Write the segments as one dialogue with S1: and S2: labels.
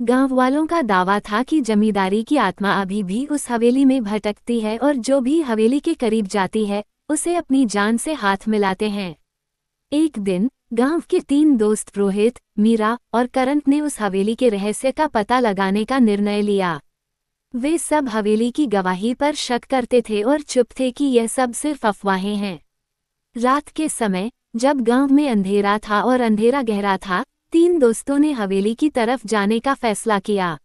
S1: गांव वालों का दावा था कि जमींदारी की आत्मा अभी भी उस हवेली में भटकती है और जो भी हवेली के करीब जाती है उसे अपनी जान से हाथ मिलाते हैं। एक दिन गांव के 3 दोस्त रोहित, मीरा और करण ने उस हवेली के रहस्य का पता लगाने का निर्णय लिया। वे सब हवेली की गवाही पर शक करते थे और चुप थे कि यह सब सिर्फ अफवाहें हैं। रात के समय जब गांव में अंधेरा था और अंधेरा गहरा था, 3 दोस्तों ने हवेली की तरफ जाने का फैसला किया।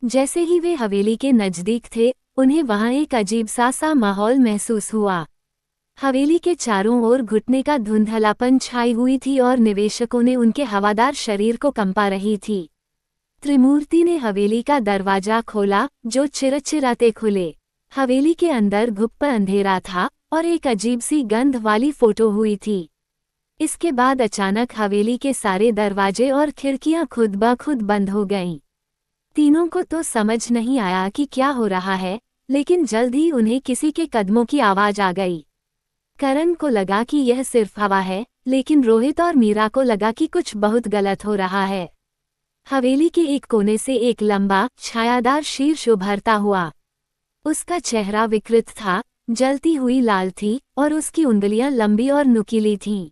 S1: जैसे ही वे हवेली के नजदीक थे, उन्हें वहां एक अजीब सा माहौल महसूस हुआ। हवेली के चारों ओर घुटने का धुंधलापन छाई हुई थी और निवेशकों ने उनके हवादार शरीर को कंपा रही थी। त्रिमूर्ति ने हवेली का दरवाजा खोला, जो चिरचिराते खुले। हवेली के अंदर घुप्प अंधेरा था और एक अजीब सी गंध वाली फोटो हुई थी। इसके बाद अचानक हवेली के सारे दरवाजे और खिड़कियां खुद ब खुद बंद हो गईं। तीनों को तो समझ नहीं आया कि क्या हो रहा है, लेकिन जल्द ही उन्हें किसी के कदमों की आवाज आ गई। करण को लगा कि यह सिर्फ हवा है, लेकिन रोहित और मीरा को लगा कि कुछ बहुत गलत हो रहा है। हवेली के एक कोने से एक लंबा, छायादार शीर्ष उभरता हुआ। उसका चेहरा विकृत था, जलती हुई लाल थी और उसकी उंगलियां लंबी और नुकीली थीं।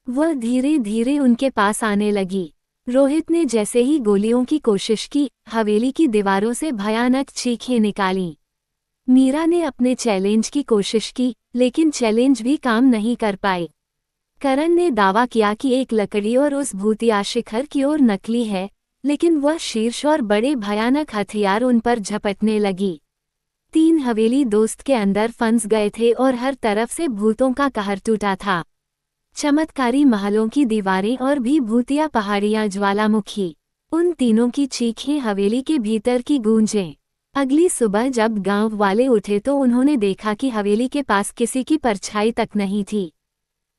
S1: वह धीरे धीरे उनके पास आने लगी। रोहित ने जैसे ही गोलियों की कोशिश की, हवेली की दीवारों से भयानक चीखें निकालीं। मीरा ने अपने चैलेंज की कोशिश की, लेकिन चैलेंज भी काम नहीं कर पाई। करण ने दावा किया कि एक लकड़ी और उस भूतिया शिखर की ओर नकली है, लेकिन वह शीर्ष और बड़े भयानक हथियार उन पर झपटने लगी। 3 हवेली दोस्त के अंदर फंस गए थे और हर तरफ से भूतों का कहर टूटा था। चमत्कारी महलों की दीवारें और भी भूतिया पहाड़ियां ज्वालामुखी। उन तीनों की चीखें हवेली के भीतर की गूंजें। अगली सुबह जब गांव वाले उठे तो उन्होंने देखा कि हवेली के पास किसी की परछाई तक नहीं थी।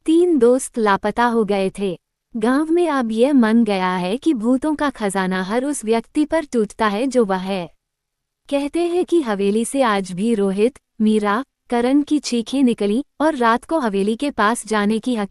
S1: 3 दोस्त लापता हो गए थे। गांव में अब यह मन गया है कि भूतों का खजाना हर उस व्यक्ति पर टूटता है जो वह है। कहते हैं कि हवेली से आज भी रोहित, मीरा, करण की चीखें निकली और रात को हवेली के पास जाने की